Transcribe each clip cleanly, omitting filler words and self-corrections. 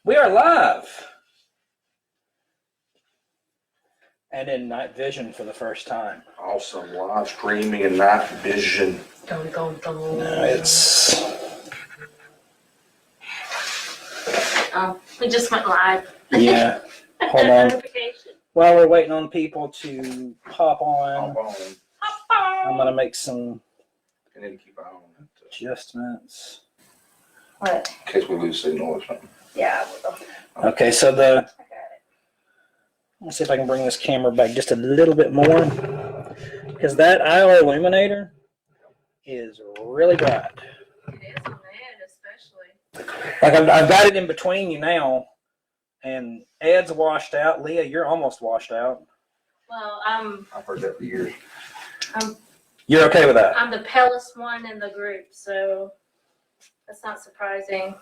We are live. And in night vision for the first time. Awesome. Live streaming and night vision. No, it's... Oh, we just went live. Yeah. Hold on. While we're waiting on people to hop on, I'm going to make some adjustments. What? In case we lose signal or something. Yeah. Okay, so let's see if I can bring this camera back just a little bit more. Because that IR illuminator is really bright. It is on the head, especially. Like I've got it in between you now. And Ed's washed out. Leah, you're almost washed out. Well, I've heard that for years. You're okay with that? I'm the palest one in the group, so that's not surprising.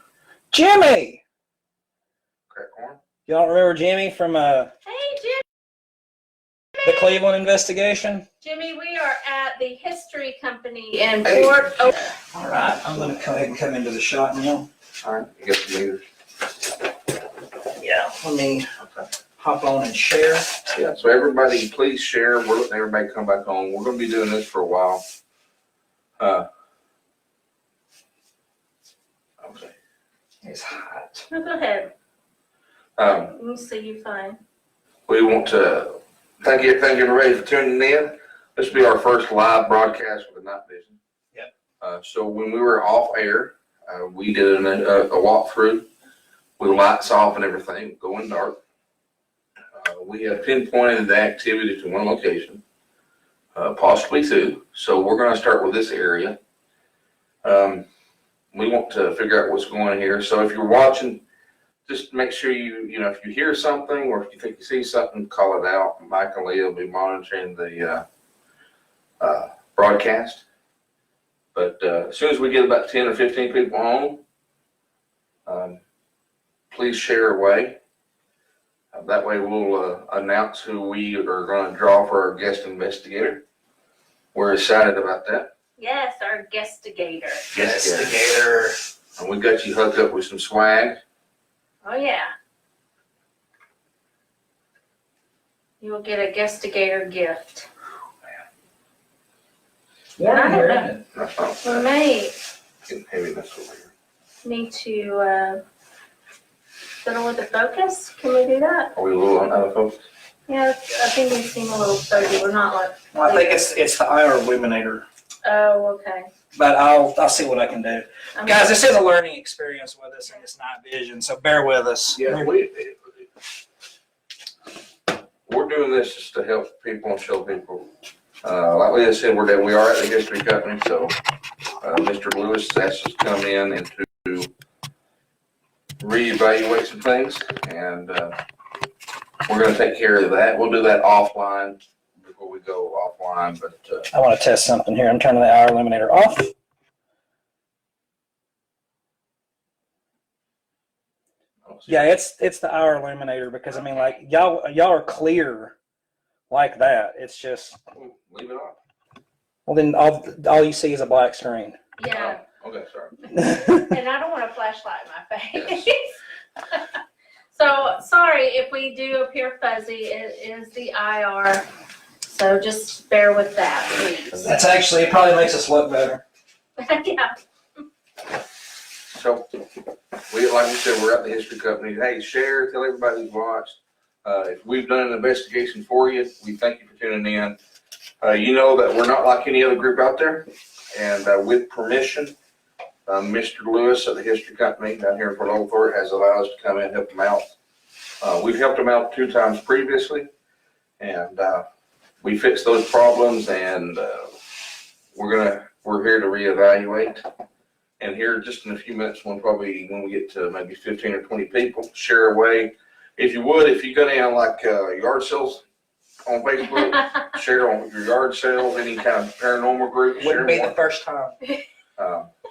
Jimmy! Crack corn? Y'all remember Jimmy from Hey, Jimmy! the Cleveland investigation? Jimmy, we are at the History Company in Port Oak. All right, I'm going to go ahead and come into the shot now. All right, you got the meters. Yeah, let me hop on and share. Yeah, so everybody please share. We're letting everybody come back on. We're going to be doing this for a while. Okay. It's hot. No, go ahead. We'll see you fine. We want to thank you everybody for tuning in. This will be our first live broadcast with the night vision. Yep. So when we were off air, we did a walkthrough with lights off and everything, going dark. We have pinpointed the activity to one location, possibly two. So we're going to start with this area. We want to figure out what's going on here. So if you're watching, just make sure if you hear something or if you think you see something, call it out. Mike and Leah will be monitoring the broadcast. But as soon as we get about 10 or 15 people on, please share away. That way we'll announce who we are going to draw for our guest investigator. We're excited about that. Yes, our guestigator. Investigator. And we got you hooked up with some swag. Oh, yeah. You will get a guestigator gift. Warm here, isn't it? That's not We may getting heaviness over here. need to fiddle with the focus. Can we do that? Are we a little out of focus? Yeah, I think we seem a little fuzzy. We're not like. Well, I think it's the IR illuminator. Oh, okay. But I'll see what I can do. Guys, this is a learning experience with us in this night vision, so bear with us. Yeah, we're doing this just to help people and show people. Like Leah said, we are at the History Company, so Mr. Lewis has asked us to come in and to reevaluate some things, and we're going to take care of that. We'll do that offline before we go offline, but I want to test something here. I'm turning the IR illuminator off. Yeah, it's the IR illuminator because I mean, like y'all are clear like that. It's just leave it on. Well, then all you see is a black screen. Yeah. Okay, sorry. And I don't want a flashlight in my face. Yes. So sorry if we do appear fuzzy. It is the IR. So just bear with that, please. That's actually, it probably makes us look better. Yeah. So, like we said, we're at the History Company. Hey, share, tell everybody who's watched. If we've done an investigation for you, we thank you for tuning in. You know that we're not like any other group out there. And with permission, Mr. Lewis of the History Company down here in Fort Oglethorpe has allowed us to come in and help them out. We've helped them out 2 times previously. And we fixed those problems, and we're here to reevaluate. And here, just in a few minutes, when we get to maybe 15 or 20 people, share away. If you would, if you go down like yard sales on Facebook, share on your yard sales, any kind of paranormal group. Wouldn't be the first time.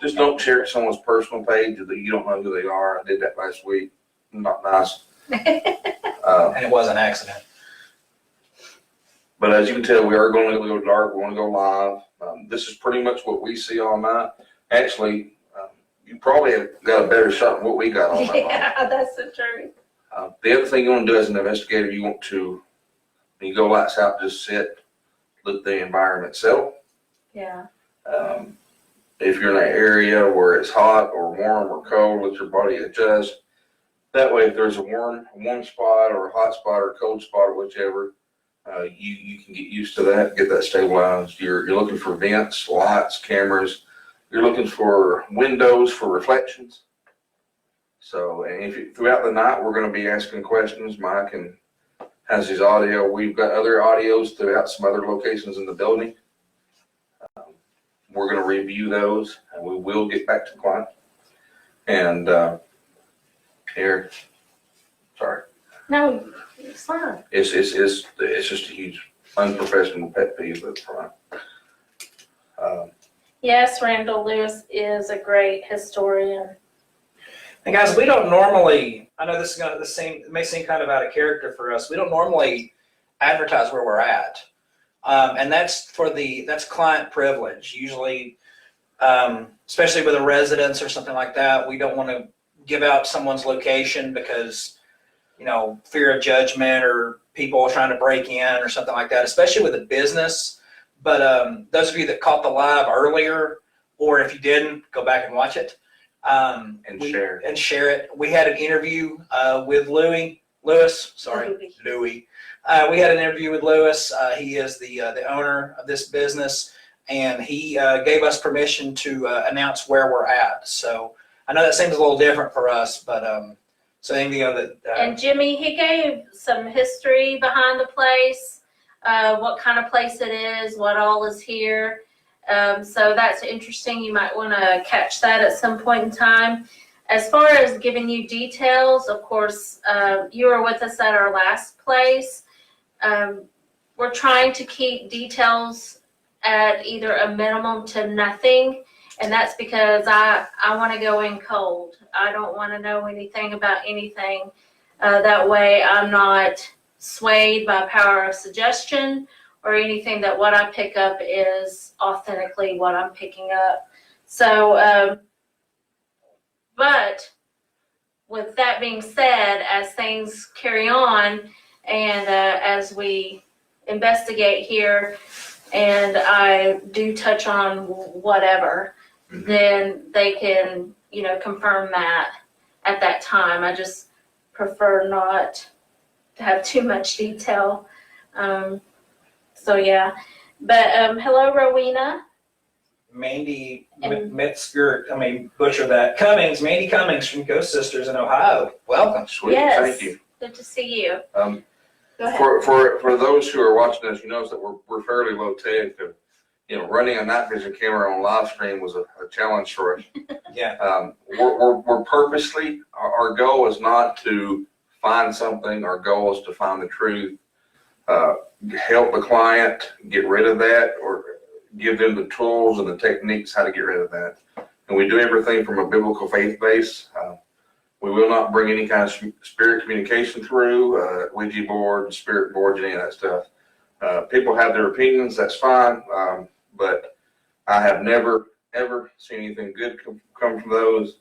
Just don't share it to someone's personal page that you don't know who they are. I did that last week. Not nice. And it was an accident. But as you can tell, we are going to go dark. We want to go live. This is pretty much what we see all night. Actually, you probably have got a better shot than what we got on that. Yeah, that's the truth. The other thing you want to do as an investigator, you want to, when you go lights out, just sit, let the environment settle. Yeah. If you're in an area where it's hot or warm or cold, let your body adjust. That way, if there's a warm spot or a hot spot or a cold spot or whichever, you can get used to that, get that stabilized. You're looking for vents, lights, cameras. You're looking for windows for reflections. So, and if throughout the night, we're going to be asking questions. Mike has his audio. We've got other audios throughout some other locations in the building. We're going to review those, and we will get back to the client. And Eric, sorry. No, it's fine. It's just a huge unprofessional pet peeve at the front. Yes, Randall Lewis is a great historian. And guys, we don't normally, I know this it may seem kind of out of character for us. We don't normally advertise where we're at. And that's client privilege. Usually, especially with a residence or something like that, we don't want to give out someone's location because, fear of judgment or people trying to break in or something like that, especially with a business. But those of you that caught the live earlier, or if you didn't, go back and watch it. Share it. We had an interview with Louis. We had an interview with Lewis. He is the owner of this business, and he gave us permission to announce where we're at. So I know that seems a little different for us, but so anything other. And Jimmy, he gave some history behind the place. What kind of place it is, what all is here. So that's interesting. You might want to catch that at some point in time. As far as giving you details, of course, you were with us at our last place. We're trying to keep details at either a minimum to nothing, and that's because I want to go in cold. I don't want to know anything about anything. That way I'm not swayed by power of suggestion or anything, that what I pick up is authentically what I'm picking up. So, but with that being said, as things carry on and as we investigate here and I do touch on whatever, then they can, confirm that at that time. I just prefer not to have too much detail. So yeah, but hello, Rowena. Mandy Metzger, butcher that. Mandy Cummings from Ghost Sisters in Ohio. Welcome. Sweet, Yes, thank you. Good to see you. Go ahead. For those who are watching us, you notice that we're fairly low tech. Running a night vision camera on live stream was a challenge for us. Yeah. We're purposely, our goal is not to find something. Our goal is to find the truth, help the client get rid of that, or give them the tools and the techniques how to get rid of that. And we do everything from a biblical faith base. We will not bring any kind of spirit communication through, Ouija board, spirit boards, any of that stuff. People have their opinions, that's fine, but I have never, ever seen anything good come from those.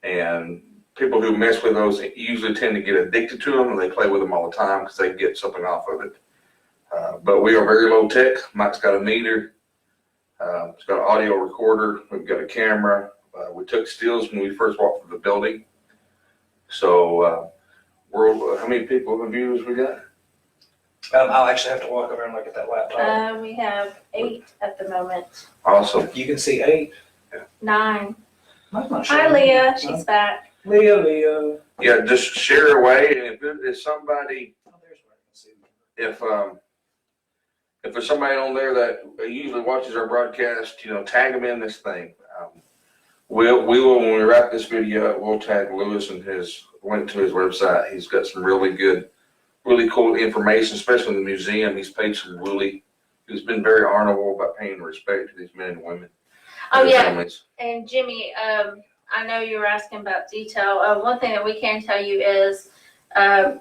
And people who mess with those usually tend to get addicted to them, and they play with them all the time because they get something off of it. But we are very low tech. Mike's got a meter. It's got an audio recorder. We've got a camera. We took stills when we first walked through the building. So, how many people and viewers we got? I'll actually have to walk over and look at that laptop. We have 8 at the moment. Awesome. You can see 8. 9. I'm not Hi, sure. Leah. She's back. Leah. Yeah, just share away. And if somebody, Oh, there's where I can see. if there's somebody on there that usually watches our broadcast, tag them in this thing. We will, when we wrap this video up, we'll tag Lewis and his link to his website. He's got some really good, really cool information, especially in the museum. He's been very honorable about paying respect to these men and women. Oh, yeah. Families. And Jimmy, I know you were asking about detail. One thing that we can tell you is,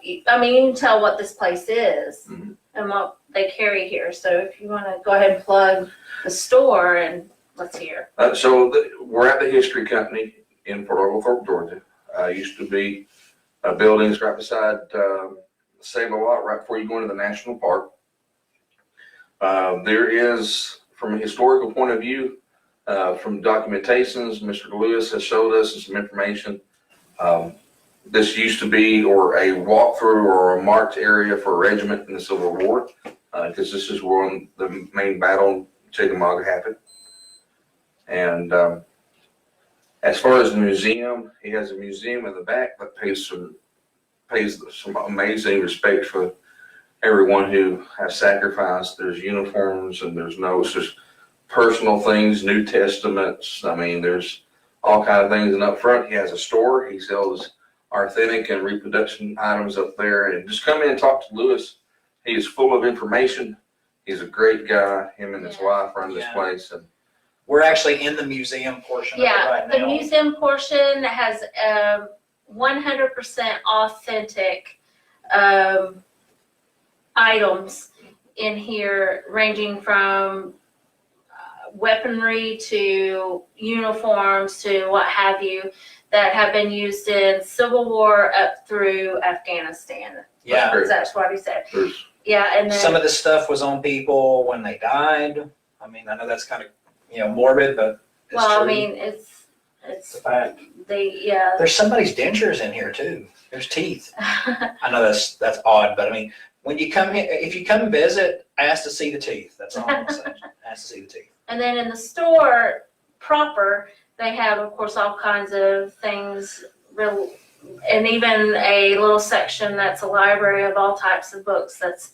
you can tell what this place is and what they carry here. So if you want to go ahead and plug the store, and let's hear. So we're at the History Company. in Port Oglethorpe, Georgia. Used to be buildings right beside Save-A-Lot, right before you go into the national park. There is, from a historical point of view, from documentations, Mr. Lewis has showed us some information. This used to be or a walkthrough or a marked area for a regiment in the Civil War, because this is where the main battle in Chickamauga happened. And as far as the museum, he has a museum in the back that pays some amazing respect for everyone who has sacrificed. There's uniforms and there's notes, there's personal things, New Testaments. I mean, there's all kind of things. And up front, he has a store. He sells authentic and reproduction items up there. And just come in and talk to Lewis. He is full of information. He's a great guy. Him and his wife run this place. And we're actually in the museum portion of it right now. The museum portion has 100% authentic items in here, ranging from weaponry to uniforms to what have you, that have been used in Civil War up through Afghanistan. Yeah. That's what he said. there's Yeah, and then Some of this stuff was on people when they died. I mean, I know that's kind of, morbid, but it's well, true. I mean, It's it's a fact. yeah. There's somebody's dentures in here too. There's teeth. I know that's odd, but I mean, when you come here, if you come visit, ask to see the teeth. That's all I'm gonna say. Ask to see the teeth. And then in the store proper, they have, of course, all kinds of things, and even a little section that's a library of all types of books. That's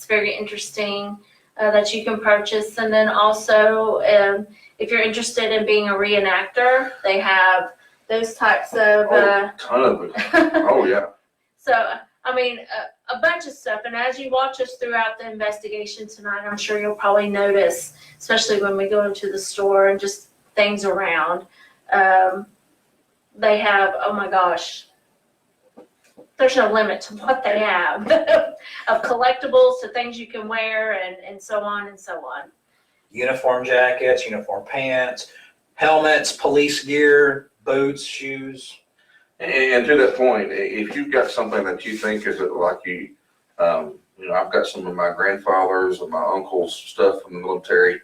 very interesting, that you can purchase. And then also, if you're interested in being a reenactor, they have those types of. a ton of it. Oh, yeah. So, I mean, a bunch of stuff. And as you watch us throughout the investigation tonight, I'm sure you'll probably notice, especially when we go into the store and just things around, they have, oh my gosh, there's no limit to what they have of collectibles to things you can wear and so on and so on. Uniform jackets, uniform pants, helmets, police gear, boots, shoes. And to that point, if you've got something that you think is like I've got some of my grandfather's and my uncle's stuff from the military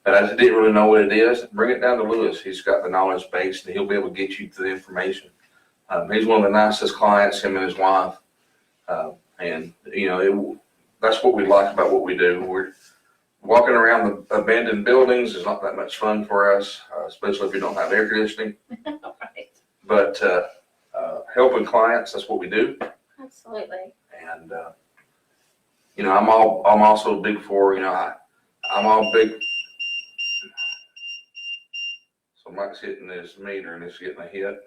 that I didn't really know what it is, bring it down to Lewis. He's got the knowledge base and he'll be able to get you to the information. He's one of the nicest clients, him and his wife. That's what we like about what we do. We're walking around the abandoned buildings is not that much fun for us, especially if you don't have air conditioning. Right. But helping clients, that's what we do. Absolutely. And I'm also big for, I'm all big. So Mike's hitting this meter and it's getting a hit.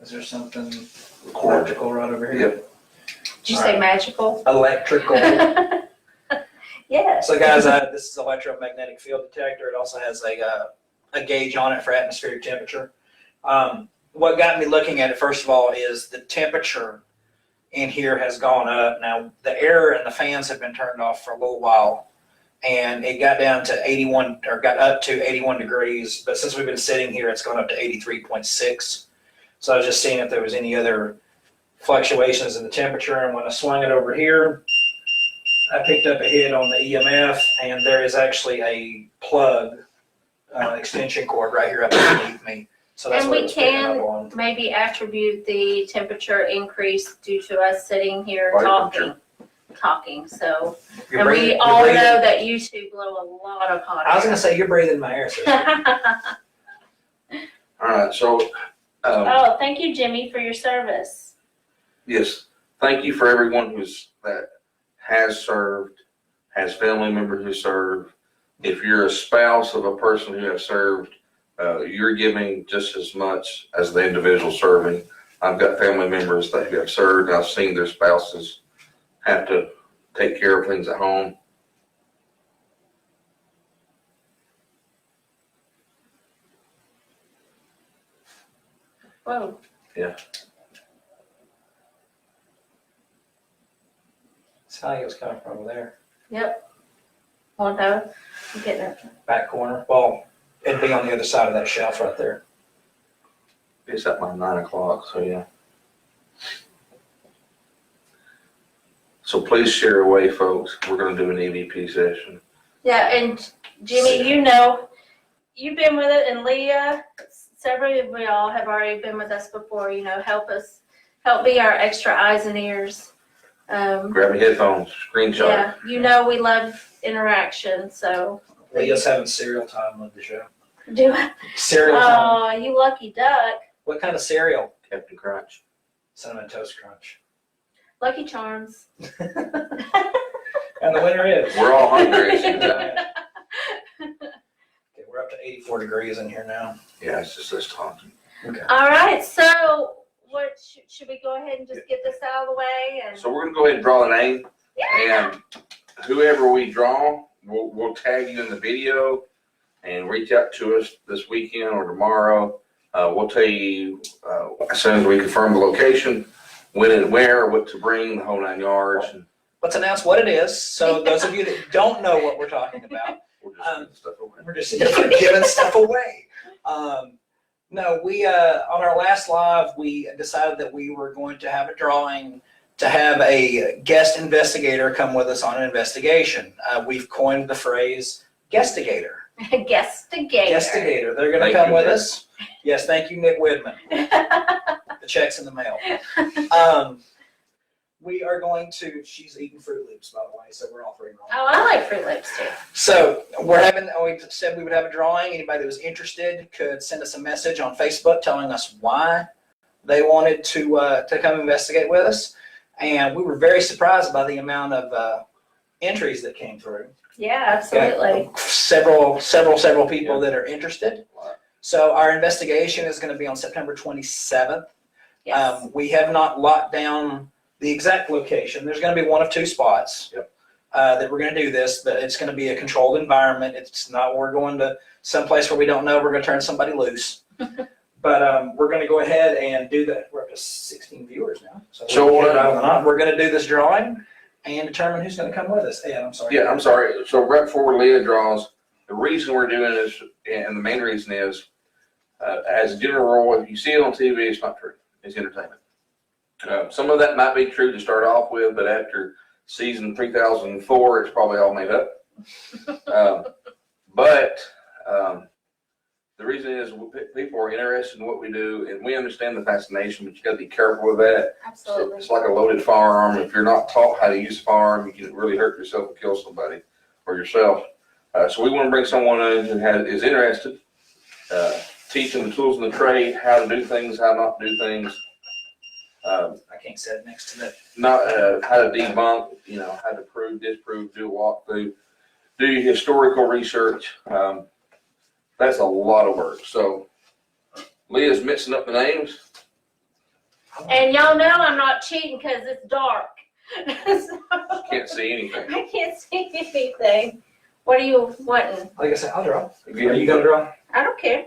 Is there something Record. electrical right over here? Yep. Did you say magical? Electrical. Yes. So guys, this is electromagnetic field detector. It also has a gauge on it for atmospheric temperature. What got me looking at it, first of all, is the temperature in here has gone up. Now, the air and the fans have been turned off for a little while, and it got down to 81, or got up to 81 degrees. But since we've been sitting here, it's gone up to 83.6. So I was just seeing if there was any other fluctuations in the temperature. And when I swung it over here, I picked up a hit on the EMF, and there is actually a plug extension cord right here underneath me. So that's And what we it's picking up can on. maybe attribute the temperature increase due to us sitting here Body talking. So, You're and breathing- we you're all breathing- know that you two blow a lot of hot air. I was going to say, you're breathing my air, sister. All right. So, Oh, thank you, Jimmy, for your service. yes, thank you for everyone that has served, has family members who serve. If you're a spouse of a person who has served, you're giving just as much as the individual serving. I've got family members that have served, and I've seen their spouses have to take care of things at home. Whoa. Yeah. That's how he was coming from over there. Yep. Oh, no. I'm getting it. Back corner. Well, it'd be on the other side of that shelf right there. It's at my 9 o'clock, so yeah. So please share away, folks. We're gonna do an EVP session. Yeah, and Jimmy, you know, you've been with it, and Leah, several of y'all have already been with us before, you know, help be our extra eyes and ears. Grab your headphones, screenshot. Yeah, you know we love interaction, so. Leah's having cereal time with the show. Do it. Cereal time. Oh, you lucky duck. What kind of cereal? Captain Crunch. Cinnamon Toast Crunch. Lucky Charms. And the winner is. We're all hungry. It seems like. Okay, we're up to 84 degrees in here now. Yeah, it's just us talking. Okay. All right, so what should we go ahead and just get this out of the way? And So we're gonna go ahead and draw a name, yeah. and whoever we draw, we'll tag you in the video and reach out to us this weekend or tomorrow. We'll tell you as soon as we confirm the location, when and where, what to bring, the whole 9 yards. And Let's announce what it is. So those of you that don't know what we're talking about, we'll just get stuff away. we're just giving stuff away. No, we on our last live, we decided that we were going to have a drawing to have a guest investigator come with us on an investigation. We've coined the phrase guestigator. Guestigator. Guestigator. They're going to Thank come you, with Nick. us. Yes, thank you, Nick Widman. The check's in the mail. We are going to, she's eating Fruit Loops, by the way, so we're all three wrong. Oh, I like Fruit Loops too. So we said we would have a drawing. Anybody that was interested could send us a message on Facebook telling us why they wanted to come investigate with us. And we were very surprised by the amount of entries that came through. Yeah, absolutely. Several people that are interested. So our investigation is going to be on September 27th. Yes. We have not locked down the exact location. There's going to be one of two spots that we're going to do this, but it's going to be a controlled environment. It's not we're going to someplace where we don't know we're going to turn somebody loose. But we're going to go ahead and do that. We're up to 16 viewers now. So we're going to do this drawing and determine who's going to come with us. Ed, I'm sorry. Yeah, I'm sorry. So right before Leah draws, the reason we're doing this, and the main reason is, as a general rule, if you see it on TV, it's not true. It's entertainment. Some of that might be true to start off with, but after season 3004, it's probably all made up. But the reason is people are interested in what we do, and we understand the fascination, but you got to be careful with that. Absolutely. It's like a loaded firearm. If you're not taught how to use a firearm, you can really hurt yourself and kill somebody or yourself. So we want to bring someone in who is interested, teach them the tools and the trade, how to do things, how not to do things. I can't sit next to that. Not how to debunk, how to prove, disprove, do a walkthrough, do your historical research. That's a lot of work. So Leah's mixing up the names. And y'all know I'm not cheating because it's dark. So, Can't see anything. I can't see anything. What are you wanting? Like I said, I'll draw. If Are you going to draw? I don't care.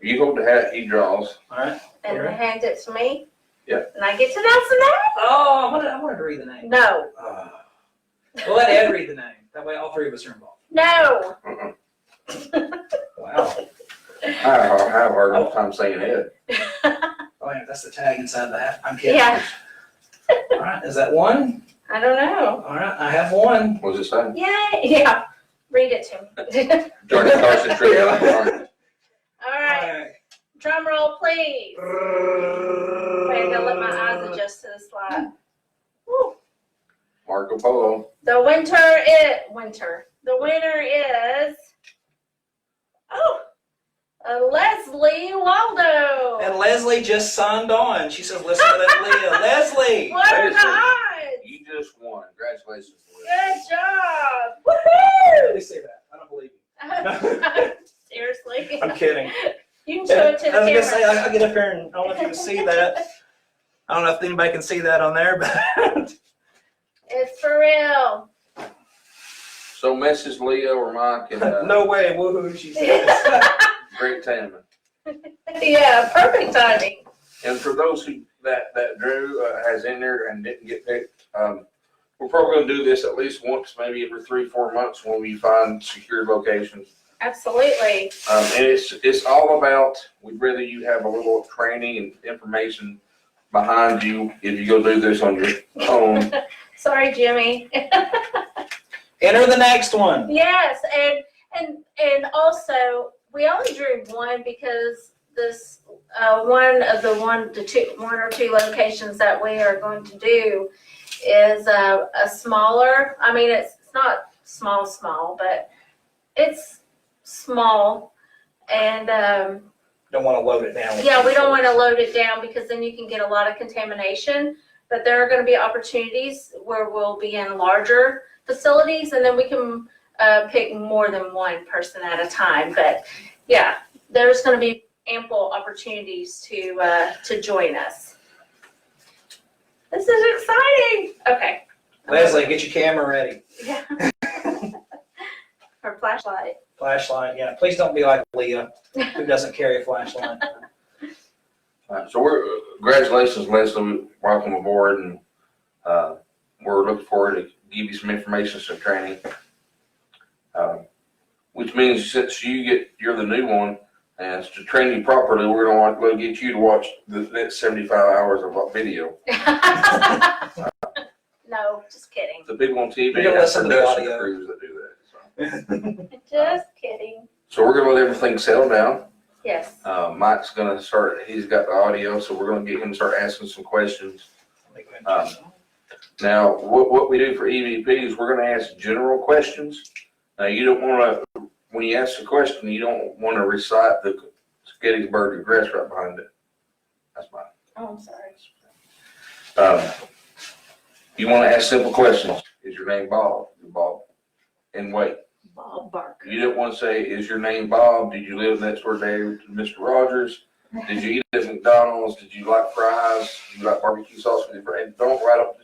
you hold the hat, he draws. All right. And Alright. hand it to me. Yep. And I get to announce the Oh, I wanted to read the name. name? No. We'll let Ed read the name. That way all three of us are involved. No. Wow. I have a hard time saying it. Oh, yeah, that's the tag inside the hat. I'm kidding. Yeah. All right, is that one? I don't know. All right, I have one. What does it say? Yay. Yeah. Read it to me. Johnny Carson trivia. All All right. right. Drum roll, please. Wait, I gotta let my eyes adjust to the slide. Woo. Marco Polo. The winner is Leslie Waldo. And Leslie just signed on. She says, listen to that, Leah. Leslie! What are the Leslie. odds? You just won. Congratulations. Good job. Let Woohoo! me say that. I don't believe you. Seriously. I'm kidding. You can show it to the I was camera. going to say, I'll get up here and I don't know if you can see that. I don't know if anybody can see that on there, but It's for real. So message Leah or Mike and no way. Woohoo, she says. great timing. Yeah, perfect timing. And for those who that Drew has in there and didn't get picked, we're probably going to do this at least once, maybe every 3-4 months when we find secured locations. Absolutely. And it's all about, we'd rather you have a little training and information behind you if you go do this on your own. Sorry, Jimmy. Enter the next one. Yes, and also we only drew one because this one or two locations that we are going to do is a smaller. I mean, it's not small, but it's small, and Don't want to load it down. yeah, we don't want to load it down because then you can get a lot of contamination. But there are going to be opportunities where we'll be in larger facilities, and then we can pick more than one person at a time. But yeah, there's going to be ample opportunities to join us. This is exciting. Okay. Leslie, get your camera ready. Yeah. Her flashlight. Flashlight, yeah. Please don't be like Leah, who doesn't carry a flashlight. So congratulations, Leslie, welcome aboard, and we're looking forward to give you some information, some training. Which means since you're the new one, and to train you properly, we're going to get you to watch the next 75 hours of video. No, just kidding. The people on TV You're gonna have listen to the production audio. crews that do that. Just kidding. So we're going to let everything settle down. Yes. Mike's going to start, he's got the audio, so we're going to get him to start asking some questions. Now, what we do for EVP is we're going to ask general questions. Now, you don't want to, when you ask a question, you don't want to recite the Gettysburg Address right behind it. That's mine. Oh, I'm sorry. You want to ask simple questions. Is your name Bob? Bob. And wait. Bob Barker. You don't want to say, is your name Bob? Did you live next door to Mr. Rogers? Did you eat at McDonald's? Did you like fries? Did you like barbecue sauce with your friend? Don't write up.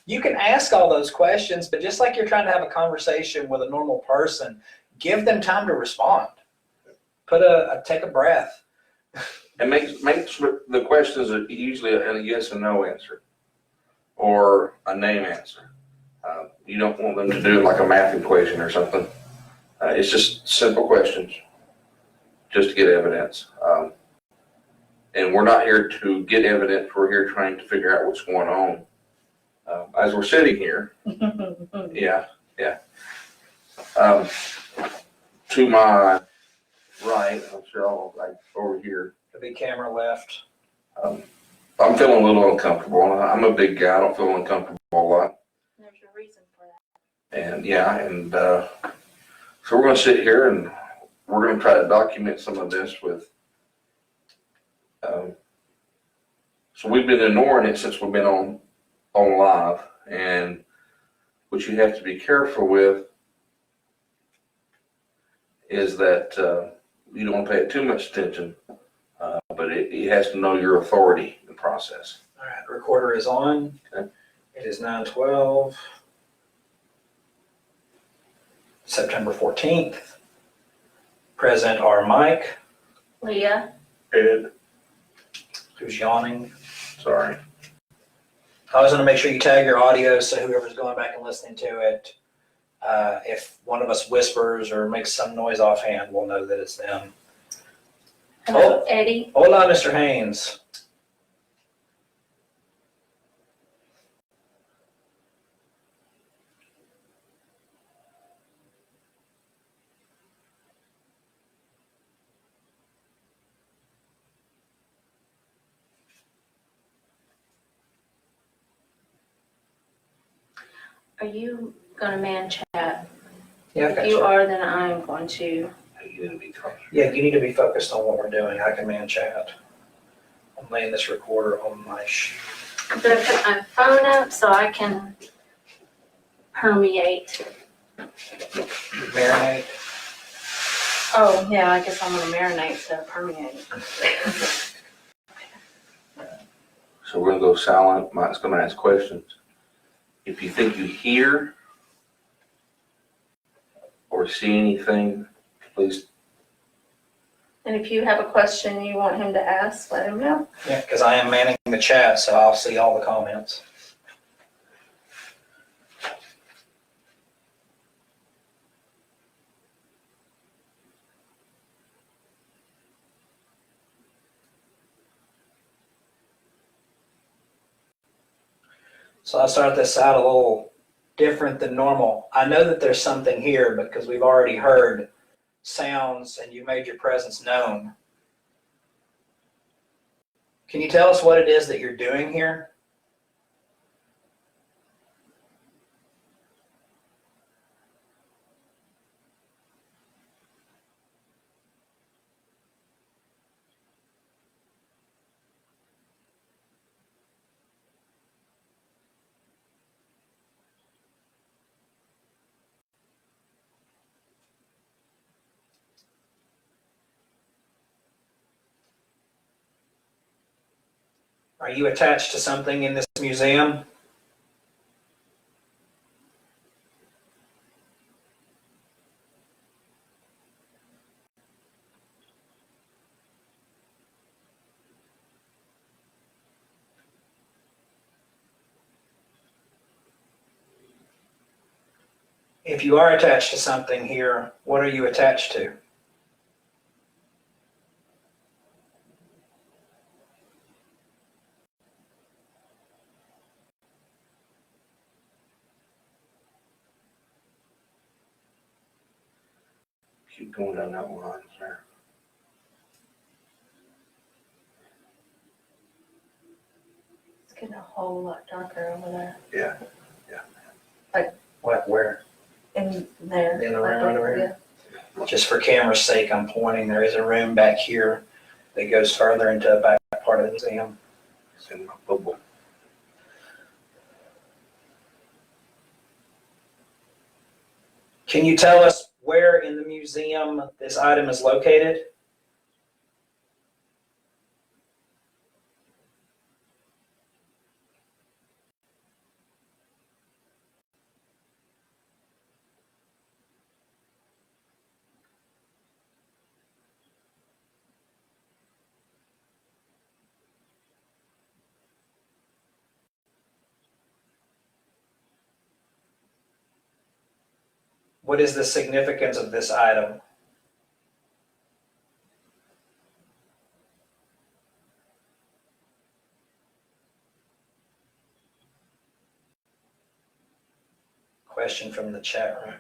You can ask all those questions, but just like you're trying to have a conversation with a normal person, give them time to respond. Take a breath. And make sure the questions are usually a yes and no answer or a name answer. You don't want them to do it like a math equation or something. It's just simple questions just to get evidence. And we're not here to get evidence. We're here trying to figure out what's going on. As we're sitting here, yeah. To my right, I'm sure I'll like over here. The big camera left. I'm feeling a little uncomfortable. I'm a big guy. I don't feel uncomfortable a lot. There's a reason for that. And so we're going to sit here and we're going to try to document some of this with. So we've been ignoring it since we've been on live, and what you have to be careful with is that you don't want to pay it too much attention, but it has to know your authority in the process. All right, the recorder is on. Okay. It is 9/12, September 14th. Present are Mike, Leah. Ed, who's yawning. sorry. I was going to make sure you tag your audio so whoever's going back and listening to it, if one of us whispers or makes some noise offhand, we'll know that it's them. Hello, Eddie. Hola, Mr. Haynes. Are you gonna man chat? Yeah, I've got If you you. are, then I'm going to. You need to be closer. Yeah, you need to be focused on what we're doing. I can man chat. I'm laying this recorder on my I'm gonna put my phone up so I can permeate. marinate. Oh, yeah, I guess I'm gonna marinate to permeate. So we're going to go silent. Mike's going to ask questions. If you think you hear or see anything, please. And if you have a question you want him to ask, let him know. Yeah, because I am manning the chat, so I'll see all the comments. So I'll start this out a little different than normal. I know that there's something here because we've already heard sounds and you made your presence known. Can you tell us what it is that you're doing here? Are you attached to something in this museum? If you are attached to something here, what are you attached to? Keep going down that line, sir. It's getting a whole lot darker over there. Yeah. What, where? In there. In the room right over here? Yeah. Just for camera's sake, I'm pointing. There is a room back here that goes further into the back part of the museum. It's in my bubble. Can you tell us where in the museum this item is located? What is the significance of this item? Question from the chat room.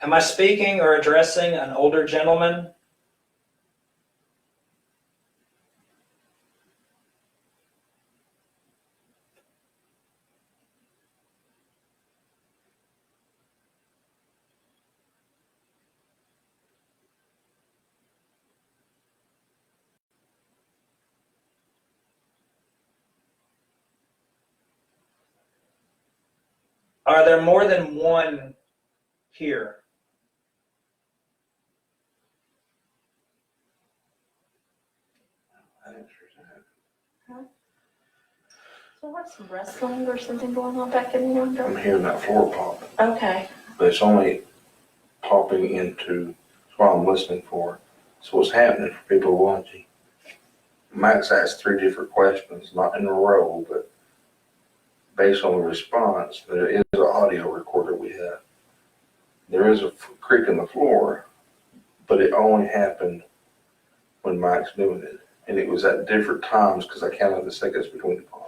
Am I speaking or addressing an older gentleman? Are there more than one here? That answers that. So what's some wrestling or something going on back in the I'm window? hearing that floor pop, Okay. but it's only popping into what I'm listening for. So what's happening for people watching? Max asked 3 different questions, not in a row, but based on the response, there is an audio recorder we have. There is a creak in the floor, but it only happened when Mike's doing it. And it was at different times because I counted the seconds between the pops.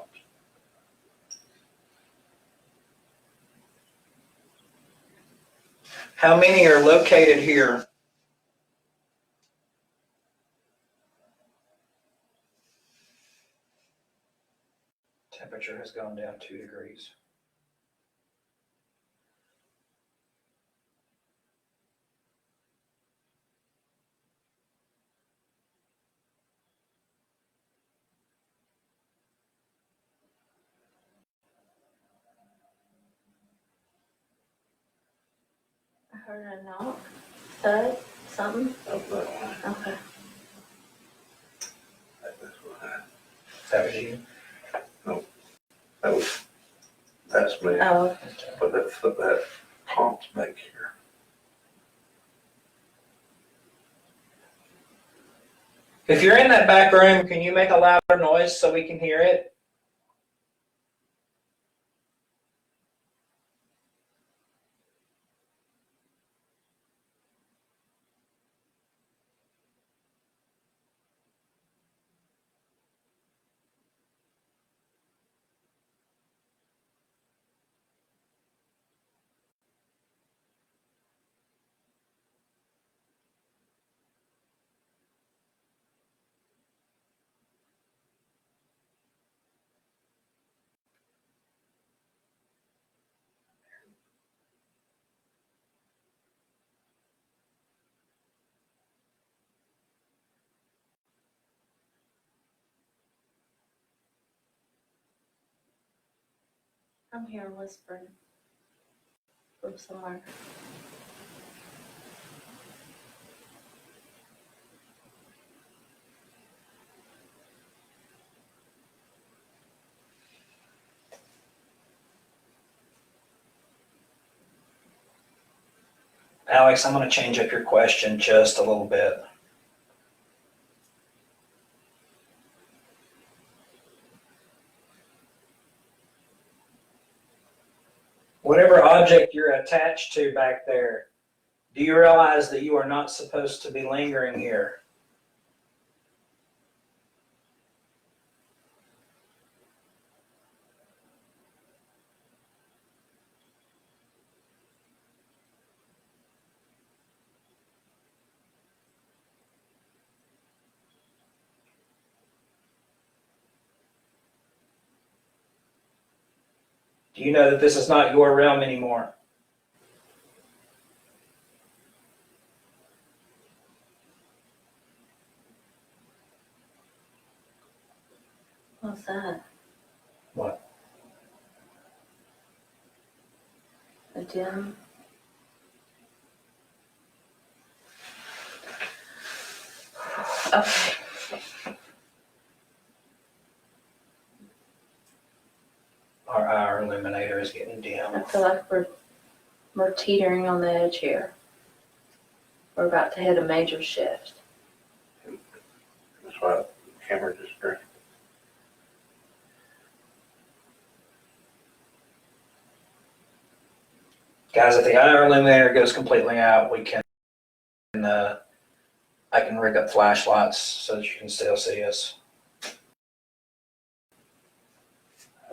How many are located here? Temperature has gone down 2 degrees. I heard a knock, thud, something. Of that one. Okay. That's what I- That was you? That's me. Oh, But that pops back here. If you're in that back room, can you make a louder noise so we can hear it? I'm hearing whispering from somewhere. Alex, I'm going to change up your question just a little bit. Whatever object you're attached to back there, do you realize that you are not supposed to be lingering here? Do you know that this is not your realm anymore? What's that? What? A dim. Okay. Our illuminator is getting dim. I feel like we're teetering on the edge here. We're about to hit a major shift. That's why the camera just great. Guys, if the IR illuminator goes completely out, we can, I can rig up flashlights so that you can still see us.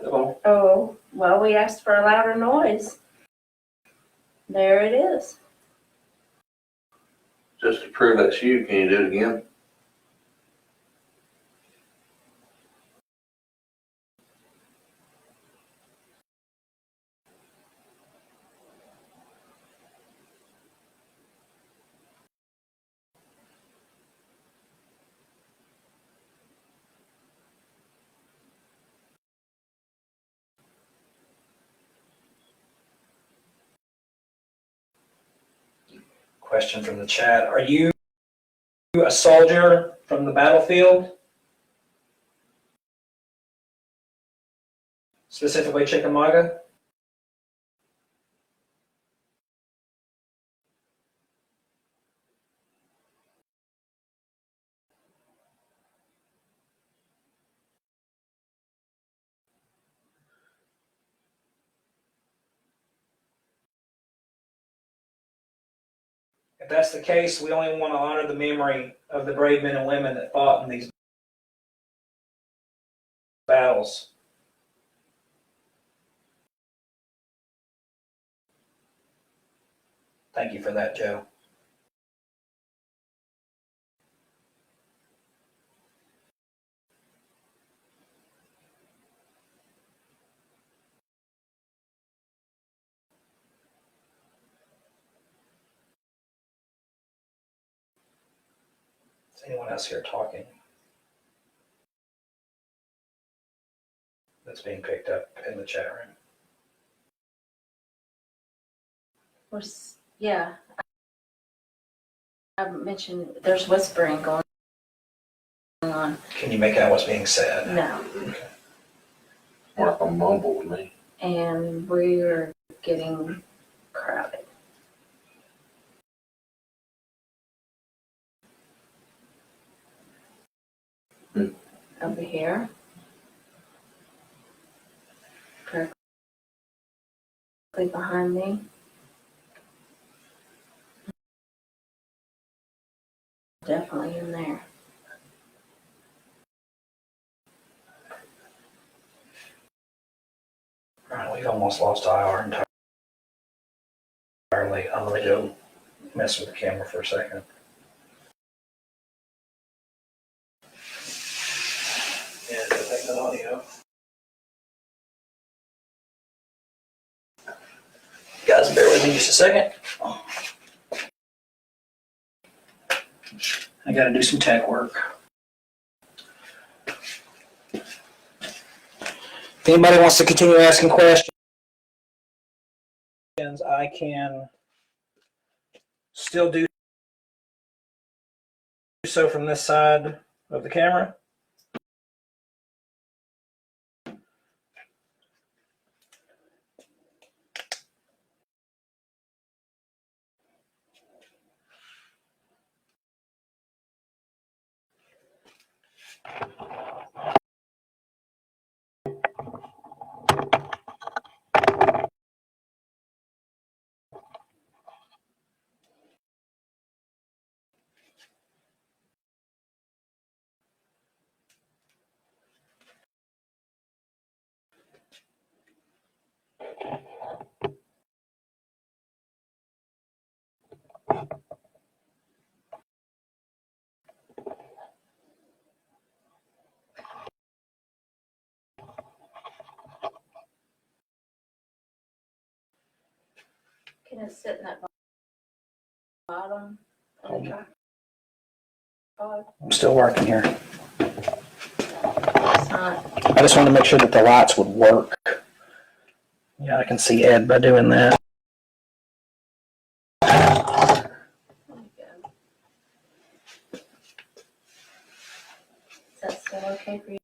Hello. Oh, well, we asked for a louder noise. There it is. Just to prove that's you, can you do it again? Question from the chat. Are you a soldier from the battlefield? Specifically Chickamauga? If that's the case, we only want to honor the memory of the brave men and women that fought in these battles. Thank you for that, Joe. Is anyone else here talking? That's being picked up in the chat room. Yeah. I mentioned there's whispering going on. Can you make out what's being said? No. Okay. Or if I'm mumble with me. And we're getting crowded. Over here. Directly behind me. Definitely in there. All right, we've almost lost IR entirely. I'm going to go mess with the camera for a second. And take that audio. Guys, bear with me just a second. I got to do some tech work. If anybody wants to continue asking questions, I can still do so from this side of the camera. Can it sit in that bottom of the tripod? I'm still working here. It's not. I just wanted to make sure that the lights would work. Yeah, I can see Ed by doing that. There you go. Is that still okay for you?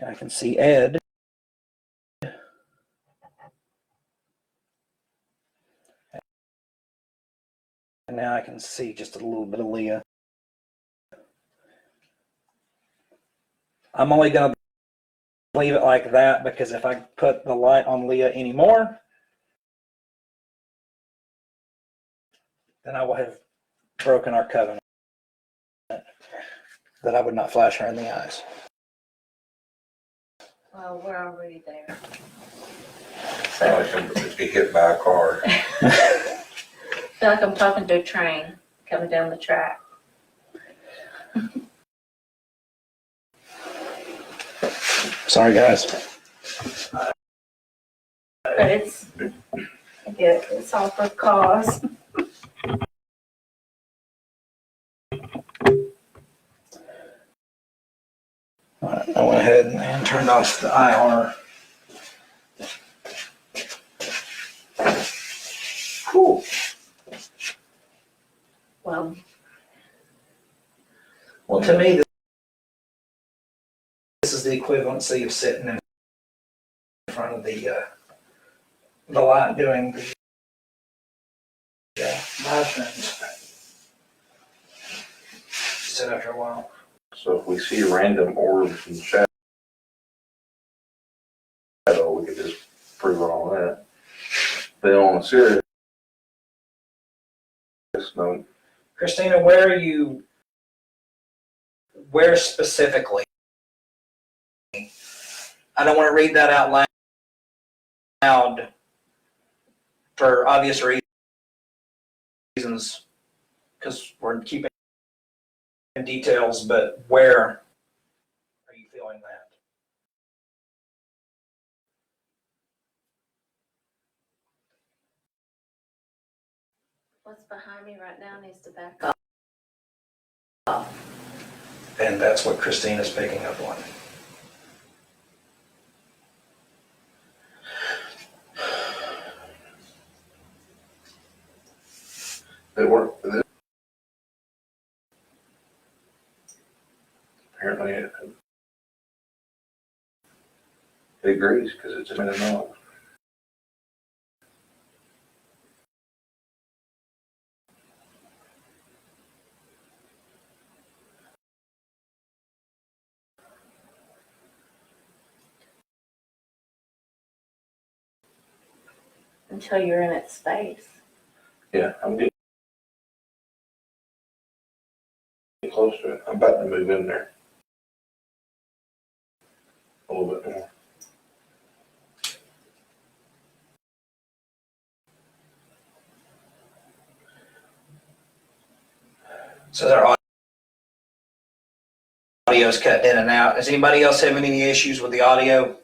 Okay, I can see Ed. And now I can see just a little bit of Leah. I'm only going to leave it like that because if I put the light on Leah anymore, then I will have broken our covenant that I would not flash her in the eyes. Well, we're already there. Sound like I'm be hit by a car. I feel like I'm talking to a train coming down the track. Sorry, guys. But it's good. It's all for cause. All right, I went ahead and turned off the IR. Whew. Well, to me, this is the equivalency of sitting in front of the light doing the live streams. Sit after a while. So if we see random orbs and shadow, we could just prove it on that. Then on a serious note, Christina, where specifically? I don't want to read that out loud for obvious reasons, because we're keeping details, but where are you feeling that? What's behind me right now needs to back up. And that's what Christina's picking up on. they work. Apparently it agrees because it just made a noise. Until you're in its space. Yeah, I'm getting close to it. I'm about to move in there a little bit more. So their audio's cut in and out. Does anybody else have any issues with the audio?